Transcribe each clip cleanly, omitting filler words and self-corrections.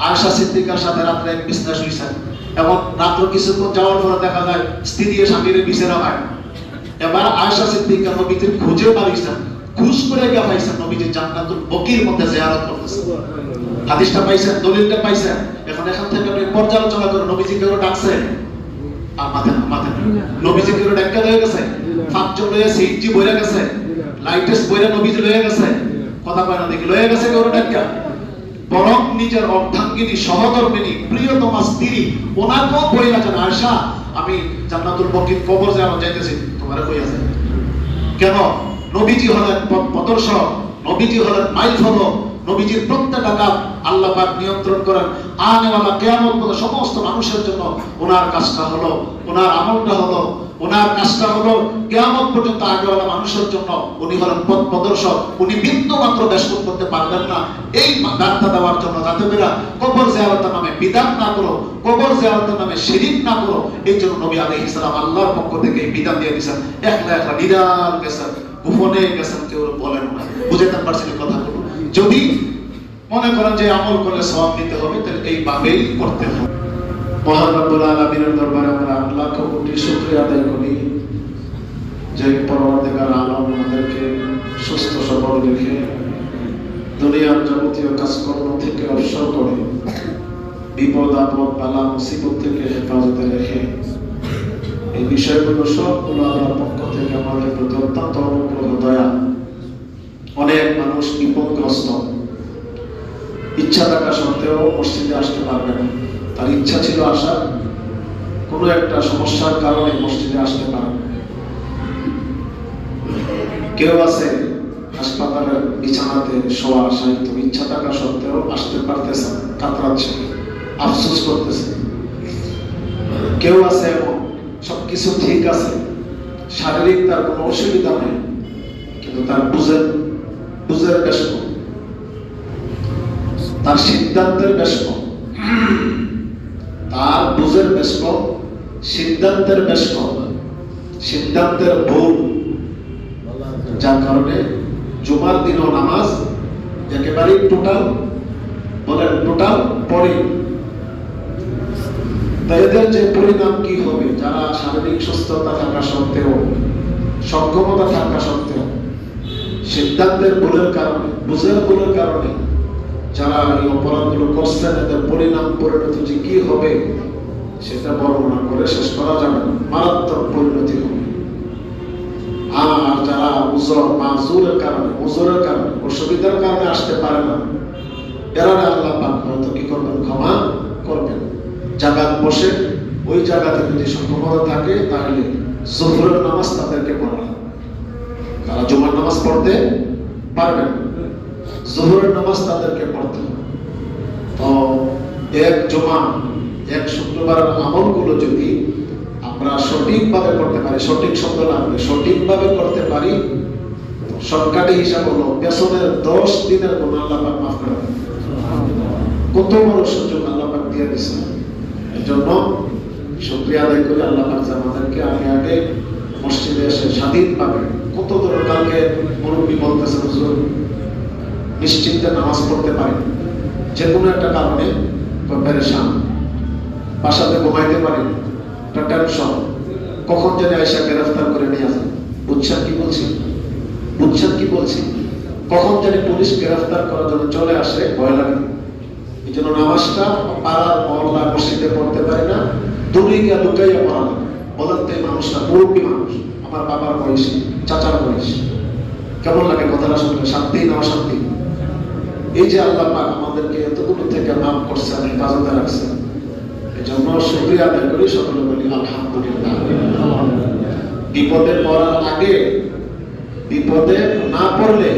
আয়েশা সিদ্দিকার সাথে রাত্রে এক বিছানায় শুয়েছেন, এবং রাত্র কিছুক্ষণ যাওয়ার পরে দেখা যায় স্ত্রী স্বামীর বিছানা হয়। এবার আয়েশা সিদ্দিকা নবীজির খুঁজে পাইছেন, খুঁজ করে গিয়ে পাইছেন নবীজি জান্নাতুল বকির মধ্যে জিয়ারত করতেছেন। হাদিসটা পাইছেন, দলিলটা পাইছেন। এখন এখান থেকে আপনি পর্যালোচনা করে নবীজি কেউ ডাকছে আর মাথা নবীজি কেউ ডাক্তার হয়ে গেছে, পাঁচজন লয়ে সিজি বইরা গেছে, লাইটেস বইরা নবীজি লয়ে গেছে, কথা কয় না দেখি লয়ে গেছে কেউ ডাক্তার। বরং নিজের অর্ধাঙ্গিনী সহধর্মিনী প্রিয়তমা স্ত্রী ওনাকেও বইলা জান আয়েশা আমি জান্নাতুল বকির কবর জিয়ারত যাইতেছি, তোমারে কইয়া যায় কেন? নবীজি হলেন পথ প্রদর্শক, নবীজি হলেন মাইল ফলক, নবীজির প্রত্যেকটা কাজ আল্লাহ পাক নিয়ন্ত্রণ করেন। আনেওয়ালা কিয়ামত পর্যন্ত সমস্ত মানুষের জন্য ওনার কাজটা হলো, ওনার আমলটা হলো, ওনার কাজটা হলো কিয়ামত পর্যন্ত আগেওয়ালা মানুষের জন্য উনি হলেন পথ প্রদর্শক। উনি বিন্দু মাত্র বেশকত করতে পারবেন না এই বার্তা দেওয়ার জন্য, যাতে করে কবর জিয়ারতের নামে বিদআত না করো, কবর জিয়ারতের নামে শিরক না করো। এই জন্য নবী আলাইহিস সালাম আল্লাহর পক্ষ থেকে এই বিধান দিয়ে দিয়েছেন। একলা একলা নিরাল গেছেন, গোপনে গেছেন, কেউ বলেন না। বুঝাতে পারছেন কথাগুলো? যদি মনে করেন যে আমল করলে সওয়াব নিতে হবে, তাহলে এইভাবেই করতে হবে। মহান রব্বুল আলামিনের দরবারে আমরা লাখ কোটি শুকরিয়া আদায় করি যে পরওয়ারদিগার আলম আমাদেরকে সুস্থ সবল রেখে দুনিয়ার যাবতীয় কাজকর্ম থেকে অবসর করে বিপদ আপদ বালা মুসিবত থেকে হেফাজতে রেখে এই বিষয়গুলো সবগুলো আল্লাহর পক্ষ থেকে আমাদের প্রতি অত্যন্ত অনুগ্রহ দয়া। অনেক মানুষ বিপদগ্রস্ত, ইচ্ছা থাকা সত্ত্বেও মসজিদে আসতে পারবে না। তার ইচ্ছা ছিল আসার, কোনো একটা সমস্যার কারণে মসজিদে আসতে পারে না। কেউ আছে হাসপাতালের বিছানাতে শোয়া সাহিত্য, ইচ্ছা থাকা সত্ত্বেও আসতে পারতেছে না, কাতরাচ্ছে, আফসোস করতেছে। কেউ আছে এমন সবকিছু ঠিক আছে, শারীরিক তার কোনো অসুবিধা নেই, কিন্তু তার বুঝের বেশ কম, তার সিদ্ধান্তের বেশ কম, তার বুঝের বেশ কম, সিদ্ধান্তের বেশ কম, সিদ্ধান্তের ভুল, যার কারণে জুমার দিনও নামাজ একেবারেই টোটাল পড়ে। তাই এদের যে পরিণাম কি হবে, যারা শারীরিক সুস্থতা থাকা সত্ত্বেও, সক্ষমতা থাকা সত্ত্বেও সিদ্ধান্তের ভুলের কারণে, বুঝের ভুলের কারণে যারা এই অপরাধগুলো করছেন, এদের পরিণাম পরিণতি যে কি হবে সেটা বর্ণনা করে শেষ করা যাবে না। মারাত্মক পরিণতি হবে। আর যারা মাজুরের কারণে, অসুবিধার কারণে আসতে পারে না, এরা আল্লাহ পাক হয়তো কি করবেন, ক্ষমা করবেন। জাগাত বসে ওই জায়গাতে যদি সক্ষমতা থাকে তাহলে জোহরের নামাজ তাদেরকে পড়ানো, তারা জুমার নামাজ পড়তে পারবেন, জোহরের নামাজ তাদেরকে পড়তে হবে। তো এক জুমা, এক শুক্রবারের আমলগুলো যদি আমরা সঠিকভাবে করতে পারি, সঠিক শব্দ না বলে সঠিকভাবে করতে পারি, শর্টকাটে হিসাব হলো পেছনের 10 দিনের গুনাহ আল্লাহ পাক মাফ করে দেন। কত বড় সুযোগ আল্লাহ পাক দিয়ে দিয়েছেন। এজন্য শুকরিয়া আদায় করে আল্লাহ পাক আমাদেরকে আগে মসজিদে এসে স্বাধীনভাবে, কত দূর কালকে মুরব্বী বলতেছেন হুজুর নিশ্চিন্তে নামাজ পড়তে পারি, যে কোনো একটা কারণে পেরেশান, বাসাতে ঘুমাইতে পারি, একটা টেনশন, কখন যেন আয়েশা গ্রেফতার করে নিয়ে আসে। বুঝছেন কি বলছি? কখন যেন পুলিশ গ্রেফতার করার জন্য চলে আসে, ভয় লাগে। এই জন্য নামাজটা পাড়ার মহল্লা মসজিদে পড়তে পারি না, দূরে গিয়ে লুকাইয়া পড়া লাগে। বলেন তো এই মানুষটা মুরব্বী মানুষ, আমার বাবার বয়সী, চাচার বয়স, কেমন লাগে কথাটা শুনলে? শান্তি না অশান্তি? এই যে আল্লাহ পাক আমাদেরকে এতগুলো থেকে মাফ করছেন, হেফাজতে রাখছেন, এই জন্য শুকরিয়া আদায় করি, সকলে বলি আলহামদুলিল্লাহ। বিপদে পড়ার আগে, বিপদে না পড়লে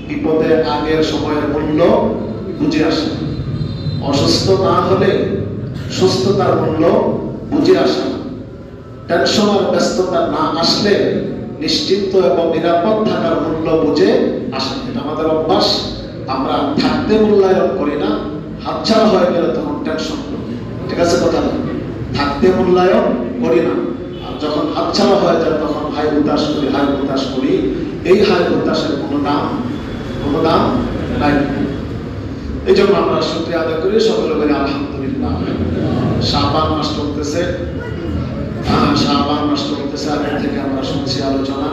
বিপদে আগের সময়ের মূল্য বুঝে আসে। অসুস্থ না হলে সুস্থতার মূল্য বুঝে আসে। টেনশন আর ব্যস্ততা না আসলে নিশ্চিন্ত এবং নিরাপদ থাকার মূল্য বুঝে আসে। এটা আমাদের অভ্যাস। আমরা থাকতে মূল্যায়ন করি না, হাতছাড়া হয়ে গেলে তখন টেনশন করি। ঠিক আছে কথা? থাকতে মূল্যায়ন করি না, আর যখন হাতছাড়া হয়ে যায় তখন হাই হুতাশ করি। এই হাই হুতাশের কোনো দাম নাই। এই জন্য আমরা শুকরিয়া আদায় করি, সকলে বলি আলহামদুলিল্লাহ। শাবান মাস চলতেছে, শাবান মাস চলতেছে। আগে থেকে আমরা শুনছি আলোচনা,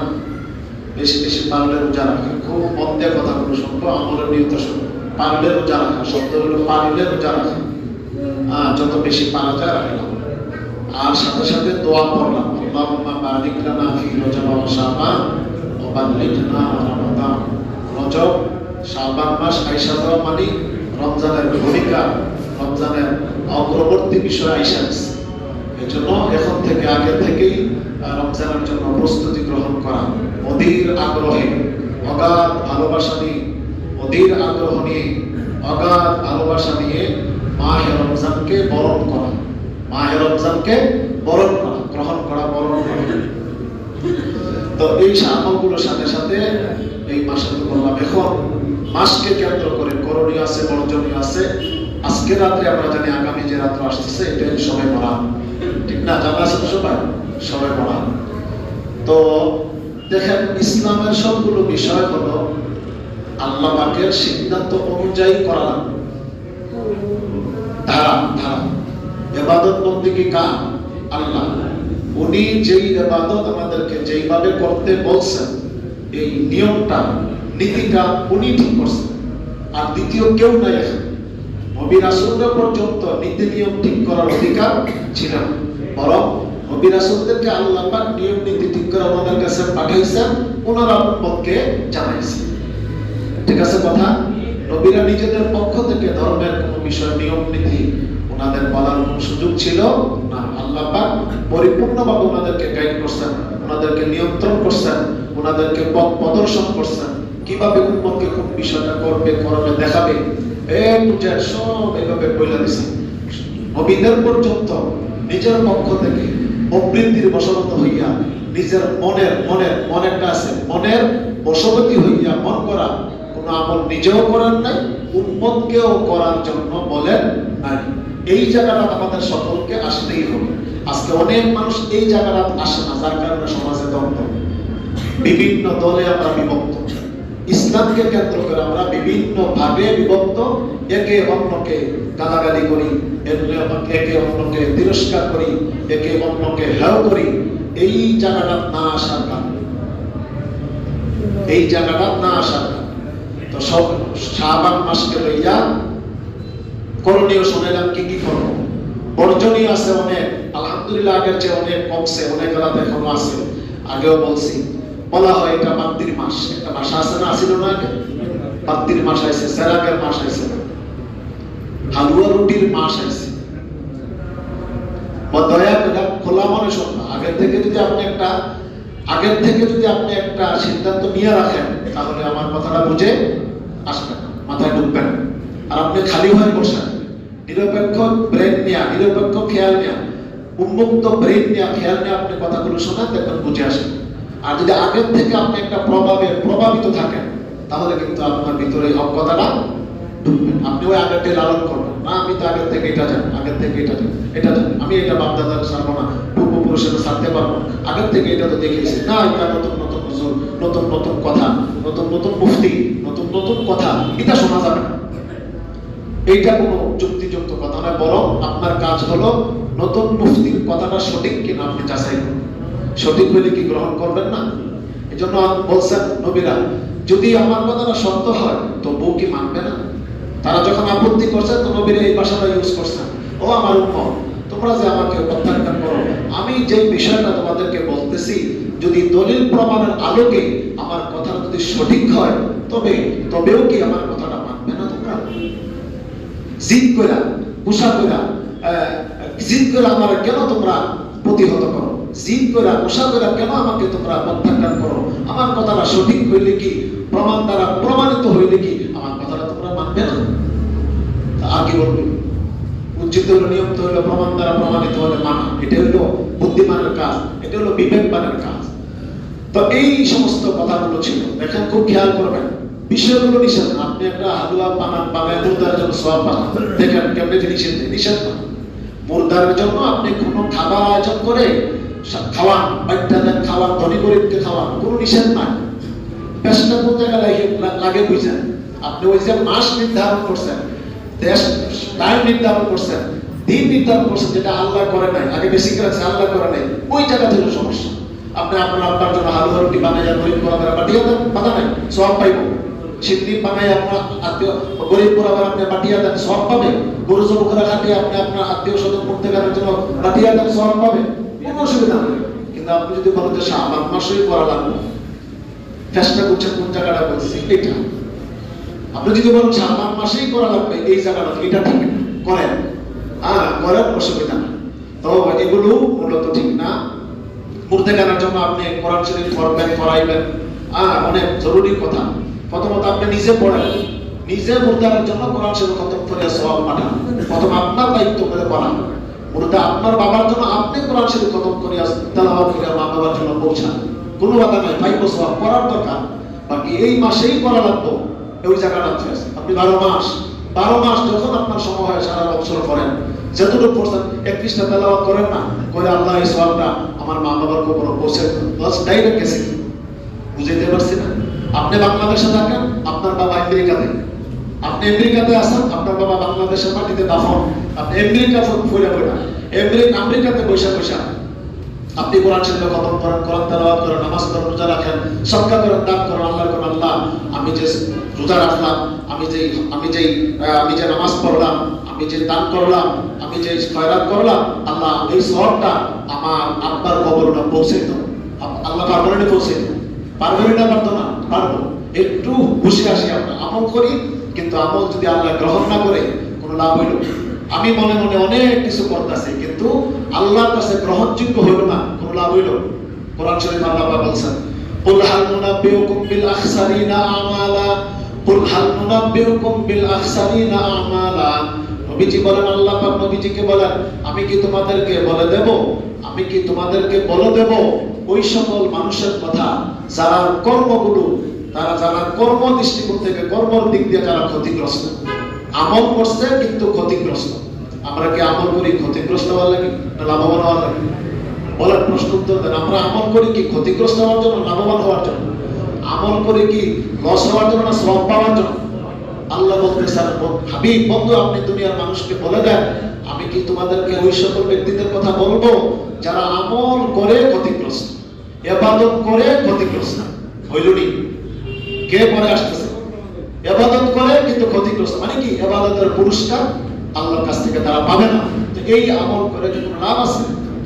বেশি বেশি পারলে রোজা রাখা, খুব মন দিয়ে কথাগুলো শুনবো, আমলের নিয়ত শুনবো। পারলে রোজা রাখা, শব্দ হলো পারলে রোজা রাখা, যত বেশি পারা যায় রাখলাম। আর সাথে সাথে দোয়া পড়লাম, আল্লাহুম্মা বারিক লানা ফি রজব ওয়া শাবান ওয়া বাল্লিগনা রমাদান। রজব শাবান মাস আইসা যাওয়া মানে রমজানের ভূমিকা, রমজানের অগ্রবর্তী বিষয় আইসা গেছে। এই জন্য এখন থেকে আগে থেকেই রমজানের জন্য প্রস্তুতি গ্রহণ করা, অধীর আগ্রহে, অগাধ ভালোবাসা নিয়ে, অধীর আগ্রহ নিয়ে, অগাধ ভালোবাসা নিয়ে মাহে রমজানকে বরণ করা, মাহে রমজানকে বরণ করা, গ্রহণ করা, বরণ করা। তো এই আমলগুলোর সাথে সাথে এই মাসে তো বললাম, এখন মাসকে কেন্দ্র করে করণীয় আছে, বর্জনীয় আছে। আজকে রাত্রে আমরা জানি আগামী যে রাত্র আসতেছে এটা সবাই মরা, ঠিক না? জানা আছে সবাই, সবাই মরা। তো দেখেন, ইসলামের সবগুলো বিষয় হলো আল্লাহ পাকের সিদ্ধান্ত অনুযায়ী করা লাগবে। ধারা ধারা ইবাদত বন্দেগী কার? আল্লাহ। উনি যেই ইবাদত আমাদেরকে যেইভাবে করতে বলছেন, এই নিয়মটা, নীতিটা উনি ঠিক করছেন, আর দ্বিতীয় কেউ নাই। এখন নবী রাসূলরা পর্যন্ত নীতি নিয়ম ঠিক করার অধিকার ছিল না, বরং নবী রাসূলদেরকে আল্লাহ পাক নিয়ম নীতি ঠিক করে আমাদের কাছে পাঠাইছেন, ওনারা উম্মতকে জানাইছেন। ঠিক আছে কথা? নবীরা নিজেদের পক্ষ থেকে ধর্মের কোন বিষয় নিয়ম নীতি ওনাদের বলার কোন সুযোগ ছিল না। আল্লাহ পাক পরিপূর্ণভাবে ওনাদেরকে গাইড করছেন, ওনাদেরকে নিয়ন্ত্রণ করছেন, ওনাদেরকে পথ প্রদর্শন করছেন, কিভাবে উম্মতকে কোন বিষয়টা করবে, করবে, দেখাবে, সব এভাবে বলে দিয়েছেন। নবীদের পর্যন্ত নিজের পক্ষ থেকে প্রবৃত্তির বশবর্তী হইয়া, নিজের মনেরটা আছে, মনের বশবর্তী হইয়া মন করা কোন আমল নিজেও করার নাই, উম্মতকেও করার জন্য বলেন নাই। এই জায়গাটা আমাদের সকলকে আসতেই হবে। আজকে অনেক মানুষ এই জায়গাটা আসে না, যার কারণে সমাজে দ্বন্দ্ব, বিভিন্ন দলে আমরা বিভক্ত। ইসলামকে কেন্দ্র করে আমরা বিভিন্ন ভাবে বিভক্ত, একে অন্যকে গালাগালি করি, একে অন্যকে তিরস্কার করি, একে অন্যকে হেয় করি। এই জায়গাটা না আসার কারণ, এই জায়গাটা না আসার কারণ। তো সব শাবান মাসকে লইয়া করণীয় শুনেলাম, কি কি করব। বর্জনীয় আছে অনেক, আলহামদুলিল্লাহ আগের চেয়ে অনেক কমছে, অনেক রাত এখনো আছে। আগেও বলছি, বলা হয় এটা বাদ্দির মাস, একটা মাস আছে না, আসিল না আগে? বাদ্দির মাস আইছে, সেরাকের মাস আইছে, হালুয়া রুটির মাস আইছে। দয়া করে খোলা মনে শুনবা। আগের থেকে যদি আপনি একটা সিদ্ধান্ত নিয়ে রাখেন, তাহলে আমার কথাটা বুঝে আসবে না, মাথায় ঢুকবে না। আর আপনি খালি হয়ে বসেন, নিরপেক্ষ ব্রেন নিয়ে, নিরপেক্ষ খেয়াল নিয়ে, উন্মুক্ত ব্রেন নিয়ে, খেয়াল নিয়ে আপনি কথাগুলো শোনেন, দেখবেন বুঝে আসেন। আর যদি আগের থেকে আপনি একটা প্রভাবিত থাকেন, তাহলে কিন্তু আপনার ভিতরে অজ্ঞতাটা ঢুকবে। আপনি ওই আগেরটা লালন করবেন না, আমি তো আগের থেকে এটা জানি, আগের থেকে এটা জানি, আমি এটা বাপদাদার ছাড়বো না, পূর্বপুরুষের ছাড়তে পারবো, আগের থেকে এটা তো দেখেছি না, এটা নতুন নতুন হুজুর, নতুন নতুন কথা, নতুন নতুন মুফতি, নতুন নতুন কথা, এটা শোনা যাবে না। এইটা কোনো যুক্তিযুক্ত কথা নয়, বরং আপনার কাজ হলো নতুন মুফতির কথাটা সঠিক কিনা আপনি যাচাই করুন। সঠিক হইলে কি গ্রহণ করবেন না? এই জন্য বলছেন নবীরা, যদি আমার কথাটা সত্য হয় তো বউ কি মানবে না? তারা যখন আপত্তি করছে, তো নবীরা এই ভাষাটা ইউজ করছেন, ও আমার উম্মত, তোমরা যে আমাকে প্রত্যাখ্যান করো, আমি যে বিষয়টা তোমাদেরকে বলতেছি, যদি দলিল প্রমাণের আলোকে আমার কথাটা যদি সঠিক হয়, তবেও কি আমার কথাটা মানবে না? তোমরা জিদ কইরা, গুসা কইরা, জিদ করে আমার কেন তোমরা প্রতিহত করো? জিদ করে, গুসা করে কেন আমাকে তোমরা প্রত্যাখ্যান করো? আমার কথাটা সঠিক হইলে কি, প্রমাণ দ্বারা প্রমাণিত হইলে কি আমার কথাটা তোমরা মানবে না? আর কি বলবে? উচিত হলো, নিয়ম তো হলো প্রমাণ দ্বারা প্রমাণিত হলে মানা। এটা হলো বুদ্ধিমানের কাজ, এটা হলো বিবেকবানের কাজ। তো এই সমস্ত কথাগুলো ছিল। দেখেন, খুব খেয়াল করবেন, বিষয়গুলো নিষেধ না। আপনি একটা হালুয়া বানায় মুর্দার জন্য সওয়াব পান, দেখেন কেমনে নিষেধ না। মুর্দার জন্য আপনি কোনো খাবার আয়োজন করে খাওয়ান, বাচ্চা দেন খাওয়ান, ধনী গরিবকে খাওয়ান, কোনো নিষেধ নাই। পেশটা কোন জায়গায় লাগে বুঝেন? আপনি ওই যে মাস নির্ধারণ করছেন, দেশ টাইম নির্ধারণ করছেন, দিন নির্ধারণ করছেন, যেটা আল্লাহ করে নাই, আগে বেশি করেছে আল্লাহ করে নাই, ওই জায়গা থেকে সমস্যা। আপনি আপনার আব্বার জন্য হালুয়া রুটি বানাইয়া গরিব পোলাপান পাঠিয়ে দেন, বাধা নাই, সব পাইব। সিদ্ধি বানাই আপনার আত্মীয় গরিব পোলাপান আপনি পাঠিয়ে দেন, সব পাবে। গরু জবুকরা খাটিয়ে আপনি আপনার আত্মীয় স্বজন প্রত্যেকের জন্য পাঠিয়ে দেন, সব পাবে, কোনো অসুবিধা নেই। কিন্তু আপনি যদি বলেন যে শাবান মাসেই করা লাগবে, চেষ্টা করছেন কোন জায়গাটা বলছি এটা, আপনি যদি বলেন শাবান মাসেই করা লাগবে এই জায়গাটা, এটা ঠিক করেন, করেন, অসুবিধা নেই। তো এগুলো মূলত ঠিক না। মুর্দে গানার জন্য আপনি কোরআন শরীফ পড়বেন, পড়াইবেন, অনেক জরুরি কথা। প্রথমত আপনি নিজে পড়েন, নিজে মুর্দার জন্য কোরআন শরীফ খতম করে সওয়াব পাঠান। প্রথম আপনার দায়িত্ব করে পড়ান। মুর্দা আপনার বাবার জন্য আপনি কোরআন শরীফ খতম করে তেলাওয়াত করে মা বাবার জন্য পৌঁছান, কোনো বাধা নাই, পাইব সওয়াব, করার দরকার। বাকি এই মাসেই করা লাগবে ওই জায়গাটা আছে। আপনি 12 মাস যখন আপনার সময় হয় সারা বছর করেন, যতটুকু পড়ছেন 31টা তেলাওয়াত করেন না, করে আল্লাহ এই সওয়াবটা আমার মা বাবার উপর পৌঁছে বাস, ডাইরেক্ট গেছে। বুঝাইতে পারছি না? আপনি বাংলাদেশে থাকেন, আপনার বাবা আমেরিকাতে, আপনি আমেরিকাতে আছেন, আপনার বাবা বাংলাদেশের মাটিতে দাফন, আপনি আমেরিকা ফুরে পড়া, আমেরিকাতে বৈশা আপনি কোরআন শরীফ খতম করেন, কোরআন তেলাওয়াত করেন, নামাজ পড়েন, রোজা রাখেন, সদকা করেন, দান করেন, আল্লাহর কোন আল্লাহ আমি যে রোজা রাখলাম, আমি যে নামাজ পড়লাম, আমি যে দান করলাম, আমি যে খয়রাত করলাম, আল্লাহ এই সওয়াবটা আমার আব্বার কবরে পৌঁছে দাও। আল্লাহ কবরে পৌঁছে দাও। পারবেন না? পারতো না? পারবো। একটু খুশি আসি আমরা আমল করি, কিন্তু আমল যদি আল্লাহ গ্রহণ না করে কোনো লাভ হইল। আমি মনে মনে অনেক কিছু করতেছি, কিন্তু আল্লাহর কাছে গ্রহণযোগ্য হইল না, কোনো লাভ হইল। কোরআন শরীফ আল্লাহ বলছেন, কুল হাল নুনাব্বিউকুম বিল আখসারিনা আমালা, কুল হাল নুনাব্বিউকুম বিল আখসারিনা আমালা। নবীজি বলেন, আল্লাহ পাক নবীজিকে বলেন, আমি কি তোমাদেরকে বলে দেব ওই সকল মানুষের কথা যারা কর্মগুলো, যারা কর্ম দৃষ্টিকোণ থেকে, কর্মের দিক দিয়ে যারা ক্ষতিগ্রস্ত, আমল করছে কিন্তু ক্ষতিগ্রস্ত। আমরা কি আমল করি ক্ষতিগ্রস্ত হওয়ার লাগে না লাভবান হওয়ার লাগে? বলার প্রশ্ন উত্তর দেন। আমরা আমল করি কি ক্ষতিগ্রস্ত হওয়ার জন্য, লাভবান হওয়ার জন্য? আমল করি কি লস হওয়ার জন্য না সওয়াব পাওয়ার জন্য? আল্লাহ বলতেছেন, হাবিব বন্ধু, আপনি দুনিয়ার মানুষকে বলে দেন, আমি কি তোমাদেরকে ওই সকল ব্যক্তিদের কথা বলবো যারা আমল করে ক্ষতিগ্রস্ত, ইবাদত করে ক্ষতিগ্রস্ত? হইলনি? কে পরে আসতেছে? ইবাদত করে কিন্তু ক্ষতিগ্রস্ত, মানে কি ইবাদতের পুরস্কার আল্লাহর কাছ থেকে তারা পাবে না। তো এই আমল করে যদি লাভ আছে,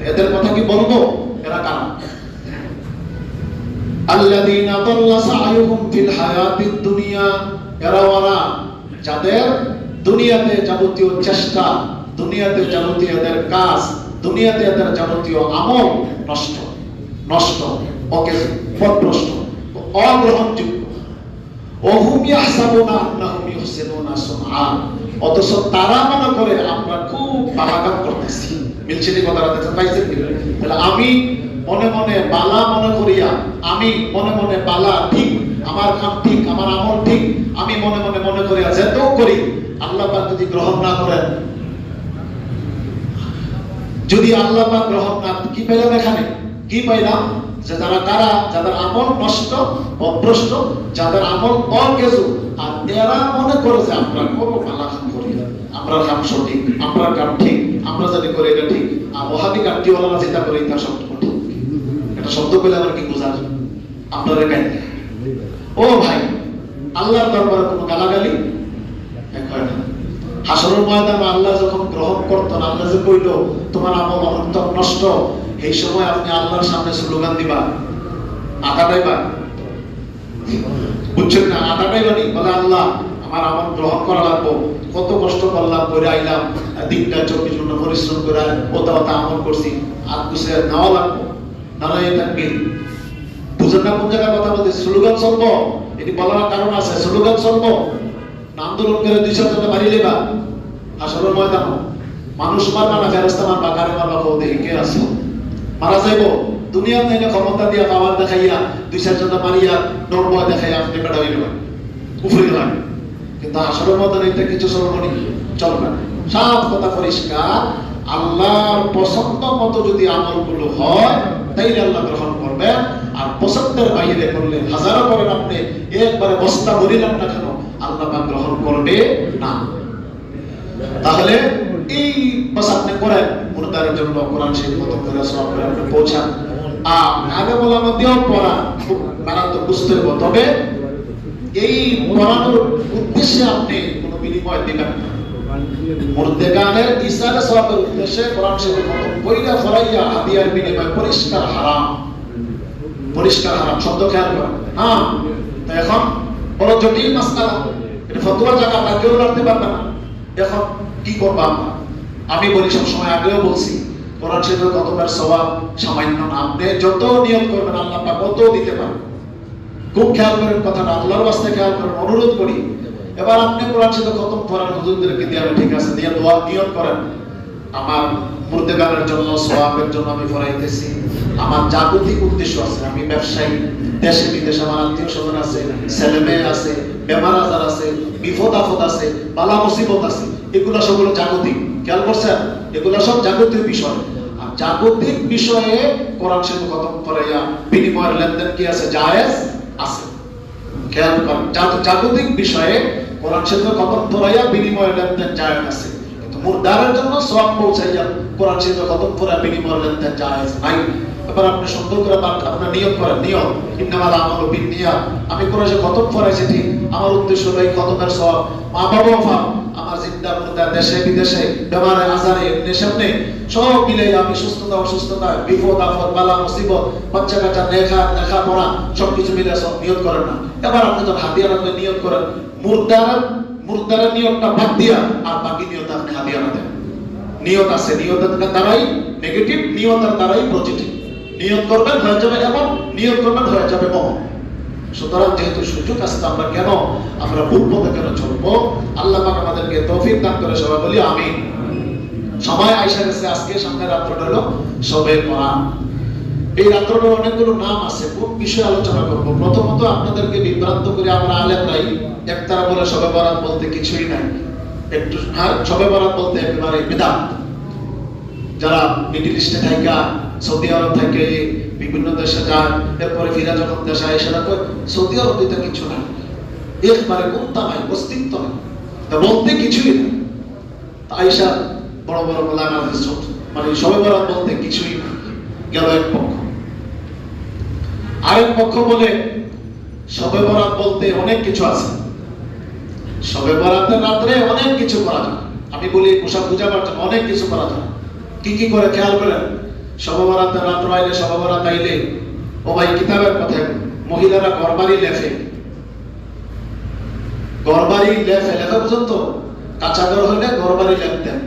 এদের কথা কি বলবো? এরা কারা? আল্লাযীনা দাল্লা সা'য়ুহুম ফিল হায়াতিদ দুনিয়া, এরা ওরা যাদের দুনিয়াতে যাবতীয় চেষ্টা, দুনিয়াতে যাবতীয় এদের কাজ, দুনিয়াতে এদের যাবতীয় আমল নষ্ট, পথভ্রষ্ট, অগ্রহণযোগ্য। ওহুম ইয়াহসাবুনা আন্নাহুম ইহসিনুনা সুনআ, অথচ তারা মনে করে আমরা খুব ভালো কাজ করতেছি। মিলছে নি কথাটা? দেখতে পাইছেন কি? তাহলে আমি মনে মনে বালা মনে করিয়া, আমি মনে মনে বালা ঠিক, আমার কাম ঠিক, আমার আমল ঠিক, আমি মনে করিয়া যেত করি, আল্লাহ পাক যদি গ্রহণ না করেন, যদি আল্লাহ পাক গ্রহণ না, কি পেলাম এখানে? কি পাইলাম? যে যাদের আমল নষ্ট, অভ্রষ্ট, যাদের আমল অকেজু, আর এরা মনে করে যে আমরা কোনো ভালো কাম করি, আমরা কাম সঠিক, আমরা কাম ঠিক, আমরা জানি করে এটা ঠিক, আর ওহাবি কামটিওয়ালা যেটা করে এটা শব্দ ঠিক। এটা শব্দ পেলে আমার কি বোঝার? আপনারা কেন? ও ভাই, আল্লাহর দরবারে কোনো গালাগালি হয় না। হাসরের ময়দানে আল্লাহ যখন গ্রহণ করতেন, আল্লাহ যে কইল তোমার আমল অনন্তর নষ্ট, এই সময় আপনি আল্লাহর সামনে স্লোগান দিবা, আটাটাইবা, বুঝছেন না? আটাটাইবানি বলে আল্লাহ আমার আমল গ্রহণ করা লাগবো, কত কষ্ট করলাম, করে আইলাম, দিনটা 24 ঘন্টা পরিশ্রম করে ওটা আমল করছি, আর কিছু নেওয়া লাগবো, নারাই থাকবে। বুঝেন না কোন জায়গায় কথা বলতে? স্লোগান চলবো, এটি বলার কারণ আছে। স্লোগান চলবো, আন্দোলন করে 200 জন মারি লেবা, হাসরের ময়দান মানুষ মারবা না ফেরেশতা মারবা, কারে মারবা কও দেখি কে আছে? মারা যাইবো দুনিয়ার নাইলে ক্ষমতা দিয়া পাওয়ার দেখাইয়া 2-4 জন মারিয়া নরবয় দেখাইয়া আপনি বেড়া হইল উফরে গেলাম। কিন্তু হাসরের ময়দানে এটা কিছু চলবে না। সব কথা পরিষ্কার। আল্লাহর পছন্দ মতো যদি আমলগুলো হয় তাইলে আল্লাহ গ্রহণ করবে, আর পছন্দের বাইরে করলে হাজারো করেন আপনি, একবারে বস্তা ভরিলাম না কেন, আল্লাহ পাক গ্রহণ করবে না। তাহলে এই বাস আপনি করেন মুর্দারের জন্য কোরআন শরীফ খতম করে সওয়াব করে আপনি পৌঁছান। আগে বলা মধ্যেও পড়া খুব মারাত্মক বুঝতে হবে, তবে এই পড়ানোর উদ্দেশ্যে আপনি কোনো বিনিময় দিবেন না। মুর্দেগানের ইসালে সওয়াবের উদ্দেশ্যে কোরআন শরীফ খতম কইরা ফরাইয়া হাদিয়ার বিনিময় পরিষ্কার হারাম, পরিষ্কার হারাম। শব্দ খেয়াল করেন। হ্যাঁ, তো এখন বড় জটিল মাসআলা, এটা ফতোয়া জায়গা না, কেউ রাখতে পারবে না। এখন কি করবা আমরা? আমি বলি সবসময়, আগেও বলছি, কোরআন শরীফের খতমের সওয়াব সামান্য না। আপনি যত নিয়ত করবেন আল্লাহ পাক কত দিতে পারেন। খুব খেয়াল করেন কথাটা, আল্লাহর ওয়াস্তে খেয়াল করেন, অনুরোধ করি। এবার আপনি কোরআন শরীফ খতম করার হুজুরদেরকে দিয়ে, ঠিক আছে, দিয়ে দোয়া নিয়ত করেন, আমার মুর্দেগানের জন্য সওয়াবের জন্য আমি পড়াইতেছি। আমার জাগতিক উদ্দেশ্য আছে, আমি ব্যবসায়ী, দেশে বিদেশে আমার আত্মীয় স্বজন আছে, ছেলে মেয়ে আছে, বেমার আজার আছে, বিপদ আপদ আছে, বালা মুসিবত আছে, এগুলো সবগুলো জাগতিক। খেয়াল করছেন? এগুলো সব জাগতিক বিষয়। আর জাগতিক বিষয়ে কোরআন শরীফ খতম করাইয়া বিনিময়ের লেনদেন কি আছে? জায়েজ আছে। খেয়াল করেন, জাগতিক বিষয়ে কোরআন শরীফ খতম করাইয়া বিনিময়ের লেনদেন জায়েজ আছে, কিন্তু মুর্দারের জন্য সওয়াব পৌঁছাইয়া কোরআন শরীফ খতম করা বিনিময়ের লেনদেন জায়েজ নাই। এবার আপনি সুন্দর করে আপনার নিয়ত করেন, নিয়ত ইন্নামাল আমালু বিন্নিয়াত। আমি কোরআন শরীফ খতম করাইছি ঠিক, আমার উদ্দেশ্য হলো এই খতমের সওয়াব। মা বাবা ফাম, আমার জিন্দা মুর্দা, দেশে বিদেশে, বেমারে আজারে, এমনি সামনে সব মিলে আমি সুস্থতা অসুস্থতা, বিপদ আপদ, বালা মুসিবত, বাচ্চা কাচ্চা, লেখা পড়া সবকিছু মিলে সব নিয়ত করেন না। এবার আপনি যখন হাদিয়া রাখলে নিয়ত করেন, মুর্দারের নিয়তটা বাদ দিয়া আর বাকি নিয়ত আপনি হাদিয়া রাখেন। নিয়ত আছে, নিয়তের দ্বারাই নেগেটিভ, নিয়তের দ্বারাই পজিটিভ। নিয়ত করবেন হয়ে যাবে এবং নিয়ত করবেন হয়ে যাবে মহৎ। সুতরাং যেহেতু সুযোগ আসতে আমরা ভুল পথে কেন চলবো? আল্লাহ পাক আমাদেরকে তৌফিক দান করে, সবাই বলি আমিন। সময় আইসা গেছে, আজকে সামনে রাত্রটা হলো শবে বরাত। এই রাত্রটার অনেকগুলো নাম আছে, কোন বিষয়ে আলোচনা করব? প্রথমত আপনাদেরকে বিভ্রান্ত করে আমরা আলেমরাই একতারা বলে শবে বরাত বলতে কিছুই নাই। একটু শবে বরাত বলতে একেবারে বিদআত। যারা মিডল ইস্টে থাকা, সৌদি আরব থেকে বিভিন্ন দেশে যায়, এরপরে ফিরা যখন দেশে আসে, সেটা সৌদি আরব দিতে কিছু নাই, একবারে কোনটা নাই, অস্তিত্ব নাই, তা বলতে কিছুই নাই। আয়েশা বড় বড় বলা মানে শবে বরাত বলতে কিছুই না, গেল এক পক্ষ। আরেক পক্ষ বলে শবে বরাত বলতে অনেক কিছু আছে, শবে বরাতের রাত্রে অনেক কিছু করা যায়। আমি বলি পোশাক বুঝাবার জন্য অনেক কিছু করা যায়। কি কি করে খেয়াল করেন? শবে বরাতের রাত্র আইলে, শবে বরাত আইলে, ও ভাই কিতাবের কথা, মহিলারা ঘরবাড়ি লেফে, ঘরবাড়ি লেফে পর্যন্ত, কাঁচা ঘর হইলে ঘরবাড়ি লেফতেন,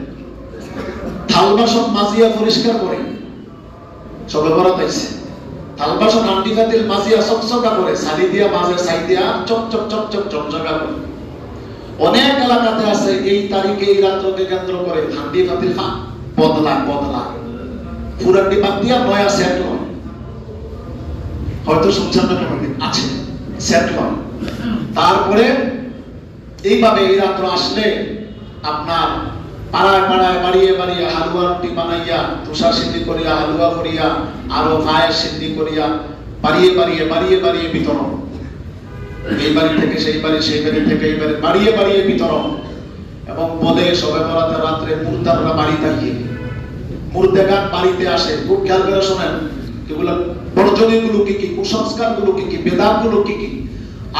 থাল বাসন মাজিয়া পরিষ্কার করে। শবে বরাত আইছে, থাল বাসন আন্টি ফাতিল মাজিয়া চকচকা করে, শাড়ি দিয়া মাঝে ছাই দিয়া চকচক চকচক চকচকা করে। অনেক এলাকাতে আছে এই তারিখে এই রাত্রকে কেন্দ্র করে হান্ডি ফাতিল বদলা পুরাটি বাদ দিয়া নয়া সেট লয়, হয়তো শুনছেন না, আছে সেট লয়। তারপরে এইভাবে এই রাত্র আসলে আপনার পাড়ায় পাড়ায়, বাড়িয়ে বাড়িয়ে হালুয়া রুটি বানাইয়া, তুষার সিদ্ধি করিয়া, হালুয়া করিয়া, আরো পায়ের সিদ্ধি করিয়া, বাড়িয়ে বাড়িয়ে বাড়িয়ে বাড়িয়ে বিতরণ। এই বাড়ি থেকে সেই বাড়ি, সেই বাড়ি থেকে এই বাড়ি, বাড়িয়ে বাড়িয়ে বিতরণ। এবং বলে শবে বরাতের রাত্রে মুর্দাররা বাড়ি থাকিয়ে, মুর্দেগান বাড়িতে আসে। খুব খেয়াল করে শোনেন, এগুলো বর্জনীয় গুলো কি কি, কুসংস্কার গুলো কি কি, বেদাত গুলো কি কি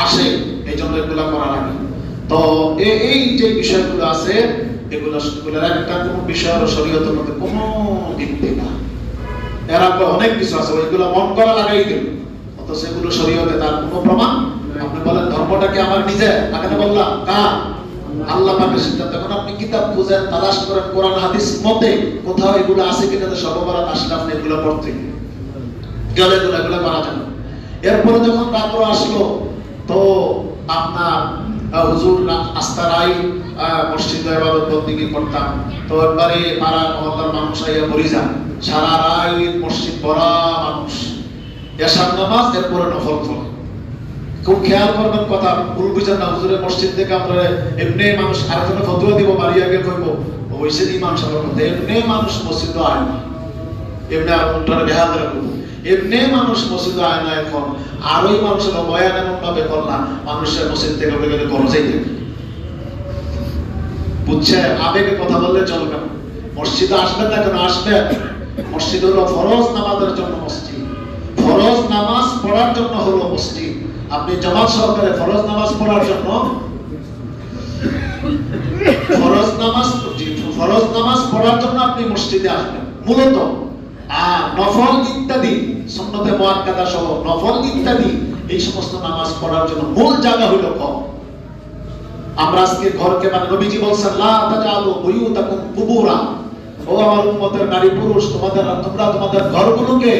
আসে, এই জন্য এগুলো করা লাগে। তো এই যে বিষয়গুলো আছে, এগুলোর একটা কোন বিষয়ের শরীয়তের মধ্যে কোনো ভিত্তি না। এর আগে অনেক কিছু আছে, ওইগুলো মন করা লাগাই দিল, অথচ সেগুলো শরীয়তে তার কোনো প্রমাণ। আপনি বলেন ধর্মটাকে আমার নিজে, আগে বললাম কার? আল্লাহ পাকের সিদ্ধান্ত। এখন আপনি কিতাব খুঁজেন, তালাশ করেন, কোরআন হাদিস মতে কোথাও এগুলো আছে কিনা, শবে বরাত আসলে আপনি এগুলো পড়তে গেলে এগুলো করা যাবে। এরপরে যখন রাত্র আসলো, তো আপনার হুজুর আস্তারাই মসজিদে ইবাদত বন্দেগী করতাম। তো একবারে পাড়া মহল্লার মানুষ আইয়া ভরে যান, সারা রাত মসজিদ ভরা মানুষ, এশার নামাজ, এরপরে নফল ফল। খুব খেয়াল করবেন কথা, ভুল বুঝেন না। হুজুরের মসজিদ থেকে আমরা এমনি মানুষ আরেকজনে ফতোয়া দিব, বাড়ি আগে কইব ওইসে ইমাম সাহেবের কথা, এমনি মানুষ মসজিদে আয় না, এমনি আর উল্টারে বেহাল রাখবো, এমনি মানুষ মসজিদে আয় না। এখন আর ওই মানুষের বয়ান এমন ভাবে করলাম, মানুষের মসজিদ থেকে গেলে খরচেই থাকে। বুঝছে? আবেগে কথা বললে চলবে না। মসজিদে আসবেন না কেন? আসবেন। মসজিদ হলো ফরজ নামাজের জন্য মসজিদ, ফরজ নামাজ পড়ার জন্য হলো মসজিদ। আপনি জামাত সহকারে ফরজ নামাজ পড়ার জন্য, ফরজ নামাজ পড়ার জন্য আপনি মসজিদে আসবেন মূলত। আর নফল ইত্যাদি, সুন্নতে মুআক্কাদা সহ নফল ইত্যাদি এই সমস্ত নামাজ পড়ার জন্য মূল জায়গা হলো ঘর। আমরা আজকে ঘরকে, মানে নবীজি বলছেন লা তাজালু বুয়ুতাকুম কুবুরা, ও আমার উম্মতের নারী পুরুষ, তোমরা তোমাদের ঘরগুলোকে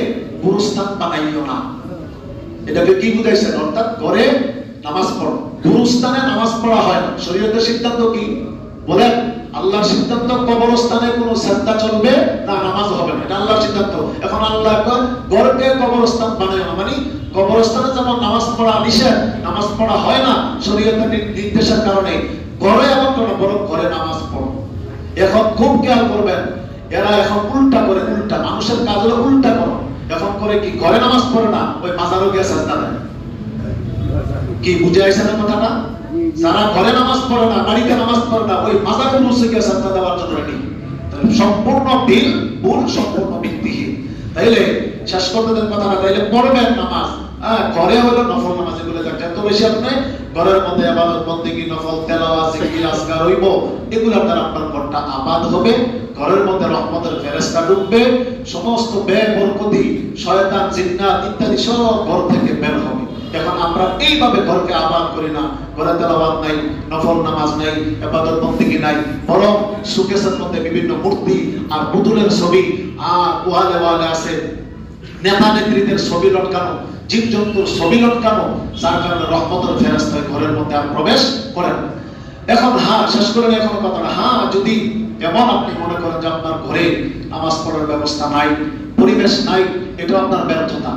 গুরুস্থান বানাইও না। এটাকে কি বুঝাইছেন? অর্থাৎ ঘরে নামাজ পড়ো, গুরুস্থানে নামাজ পড়া হয় না। শরীয়তের সিদ্ধান্ত কি বলেন? আল্লাহর সিদ্ধান্ত কবরস্থানে কোনো সেজদা চলবে না, নামাজ হবে না, এটা আল্লাহর সিদ্ধান্ত। এখন আল্লাহ ঘরকে কবরস্থান বানায় না, মানে কবরস্থানে যেমন নামাজ পড়া নিষেধ, নামাজ পড়া হয় না শরীয়তের নির্দেশের কারণে, ঘরে এমন কোনো বড় ঘরে নামাজ পড়ো। এখন খুব খেয়াল করবেন, এরা এখন উল্টা করে, উল্টা মানুষের কাজ হলো উল্টা করো। এখন করে কি ঘরে নামাজ পড়ে না, ওই মাজারও গিয়ে সেজদা দেয়। কি বুঝে আইছেন কথাটা? যারা ঘরে নামাজ পড়ে না, বাড়িতে নামাজ পড়ে না, ওই মাজারের মুসে গিয়ে সেজদা দেওয়ার জন্য রেডি। সম্পূর্ণ ভুল, সম্পূর্ণ ভিত্তিহীন। তাইলে শেষ করতে দেন কথাটা, তাইলে পড়বেন নামাজ। ঘরে হলো নফল নামাজ, এগুলো যত বেশি আপনি ঘরের মধ্যে ইবাদত বন্দেগী, নফল তেলাওয়াত, জিকির, আজকার হইব, এগুলোর দ্বারা আপনার ঘরটা আবাদ হবে। ঘরের মধ্যে রহমতের ফেরেশতা ঢুকবে, সমস্ত ব্যয় বরকতি, শয়তান, জিন্নাত ইত্যাদি সব ঘর থেকে বের হবে। এখন আমরা এইভাবে ঘরকে আবাদ করি না, ঘরে তেলাওয়াত নাই, নফল নামাজ নাই, ইবাদত বন্দেগী নাই, বরং সুকেসের মধ্যে বিভিন্ন মূর্তি আর পুতুলের ছবি, আর ওয়ালে ওয়ালে আছে নেতা নেত্রীদের ছবি লটকানো, জীবজন্তুর ছবি লটকানো, যার কারণে রহমতের ফেরেশতা ঘরের মধ্যে আর প্রবেশ করেন। এখন শেষ করে এখন কথাটা, যদি এমন আপনি মনে করেন যে আপনার ঘরে নামাজ পড়ার ব্যবস্থা নাই, পরিবেশ নাই, এটা আপনার ব্যর্থতা,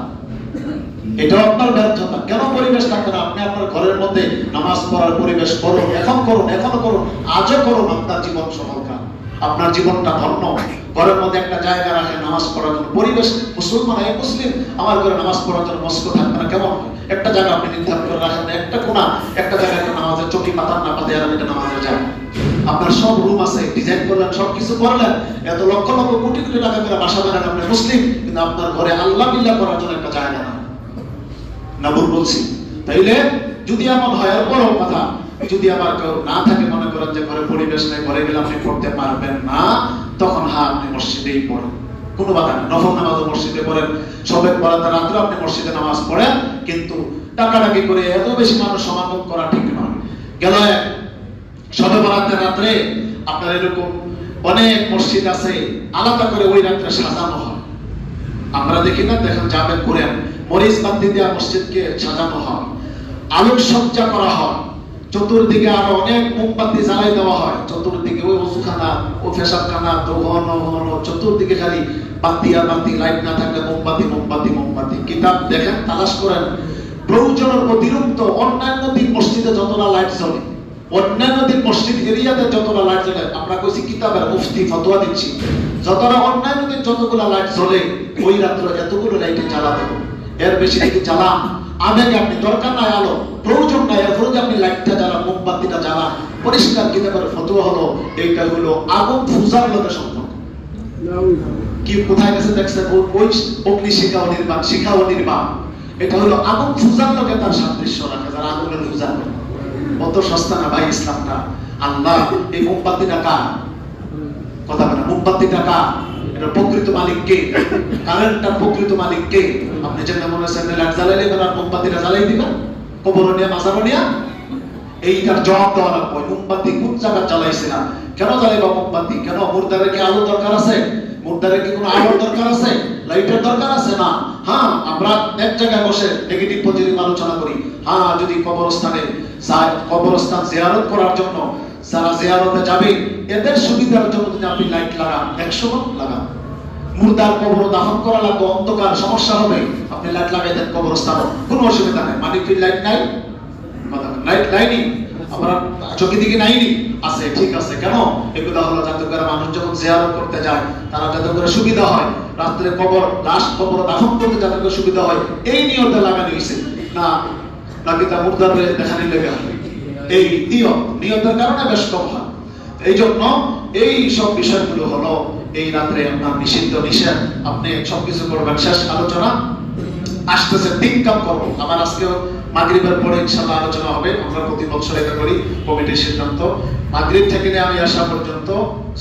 এটা আপনার ব্যর্থতা। কেন পরিবেশ থাকবে না? আপনি আপনার ঘরের মধ্যে নামাজ পড়ার পরিবেশ করুন, এখন করুন, এখনো করুন, আজও করুন। আপনার জীবন সফলকার, আপনার জীবনটা ধন্য। ঘরের মধ্যে একটা জায়গা রাখেন নামাজ পড়ার জন্য, পরিবেশ। মুসলমান মুসলিম, আমার ঘরে নামাজ পড়ার জন্য মস্ক থাকবে না, কেমন? একটা জায়গা আপনি নির্ধারণ করে রাখেন, একটা কোণা, একটা জায়গায় নামাজের চটি পাতার না পাতে, আর এটা নামাজের জায়গা। আপনার সব রুম আছে, ডিজাইন করলেন, সবকিছু করলেন, এত লক্ষ লক্ষ কোটি কোটি টাকা করে বাসা বানান, আপনি মুসলিম, কিন্তু আপনার ঘরে আল্লাহ বিল্লাহ করার জন্য একটা জায়গা না ভুল বলছি? তাইলে যদি এমন হয়, আর বড় কথা, যদি আবার কেউ না থাকে, মনে করেন যে ঘরে পরিবেশ নেই, ঘরে গেলে আপনি পড়তে পারবেন না, তখন আপনি মসজিদেই পড়েন, কোনো বাধা নেই। নফল নামাজও মসজিদে পড়েন, সবে পড়াতে রাত্রে আপনি মসজিদে নামাজ পড়েন, কিন্তু টাকাটাকি করে এত বেশি মানুষ সমাগম করা ঠিক নয়। গেল সবে পড়াতে রাত্রে আপনার এরকম অনেক মসজিদ আছে, আলাদা করে ওই রাত্রে সাজানো হয়। আমরা দেখি না, দেখেন যাবেন ঘুরেন, মরিচ বাতি দেওয়া মসজিদকে সাজানো হয়, আলোকসজ্জা করা হয়, চতুর্দিকে আরো অনেক মোমবাতি জ্বালাই দেওয়া হয়, চতুর্দিকে ওই ওযুখানা, ও পেশাবখানা, তো ঘন ঘন চতুর্দিকে খালি বাতি আর বাতি, লাইট না থাকলে মোমবাতি মোমবাতি মোমবাতি। কিতাব দেখেন, তালাশ করেন, প্রয়োজনের অতিরিক্ত অন্যান্য দিন মসজিদে যতটা লাইট জ্বলে, অন্যান্য দিন মসজিদ এরিয়াতে যতটা লাইট জ্বলে, আমরা কইছি কিতাবের মুফতি ফতোয়া দিচ্ছি, যতটা অন্যান্য দিন যতগুলো লাইট জ্বলে, ওই রাত্রে এতগুলো লাইটে জ্বালাতে হবে। এর বেশি দিকে জ্বালান, আবেগে আপনি, দরকার নাই আলো, প্রয়োজন নাই, এরপরে আপনি লাইটটা জ্বালান, মোমবাতিটা জ্বালান। পরিষ্কার কিতাবের ফতোয়া হলো এইটা হলো আগুন পূজার লোকের সম্পর্ক। কি কোথায় গেছে দেখছেন? ওই অগ্নি শিখা ও নির্বাণ, এটা হলো আগুন পূজার লোকে তার সাদৃশ্য রাখে, যারা আগুনের পূজা করে। কত সস্তা না ভাই ইসলামটা! আল্লাহ এই মোমবাতিটা কার? কথা বলে, মোমবাতিটা কার? এটা প্রকৃত মালিক কে? কারেন্টটার প্রকৃত মালিক কে? আপনি যেটা মনে হচ্ছে লাইট জ্বালাইলে আর মোমবাতিটা জ্বালাই দিবেন, কবর নিয়ে মাজারও নিয়ে, এইটার জবাব দেওয়া লাগবে। মোমবাতি কোন জায়গা জ্বালাইছিলাম, কেন জ্বালাইবা মোমবাতি? কেন মুর্দারের কি আলো দরকার আছে? মুর্দারের কি কোনো আলোর দরকার আছে? লাইটের দরকার আছে না? আমরা এক জায়গায় বসে নেগেটিভ পজিটিভ আলোচনা করি। যদি কবরস্থানে যায়, কবরস্থান জিয়ারত করার জন্য যারা জিয়ারতে যাবে, এদের সুবিধার জন্য যদি আপনি লাইট লাগান, 100 লাগান। মুর্দার কবর দাফন করা লাগবে, অন্ধকার, সমস্যা হবে, আপনি লাইট লাগাই দেন কবরস্থানে, কোনো অসুবিধা নেই। মানে কি লাইট নাই? লাইট লাইনি আমরা চোখে দিকে নাইনি, আছে, ঠিক আছে। কেন? এগুলো হলো যাতে করে মানুষ যখন জিয়ারত করতে যায়, তারা যাতে করে সুবিধা হয়, রাত্রে কবর, লাশ কবর দাফন করতে যাতে করে সুবিধা হয়, এই নিয়তে লাগানো হয়েছে। না নাকি তা মুর্দার দেখানি লেগে হয়, এই নিয়তের কারণে বেশ কম হয়। এই জন্য এই সব বিষয়গুলো হলো এই রাত্রে আপনার নিষিদ্ধ নিষেধ। আপনি সবকিছু করবেন, শেষ আলোচনা আসতেছে, তিন কাম করবো। আমার আজকেও মাগরিবের পরে ইনশাআল্লাহ আলোচনা হবে, আমরা প্রতি বছর এটা করি, কমিটির সিদ্ধান্ত। মাগরিব থেকে নিয়ে আমি আসা পর্যন্ত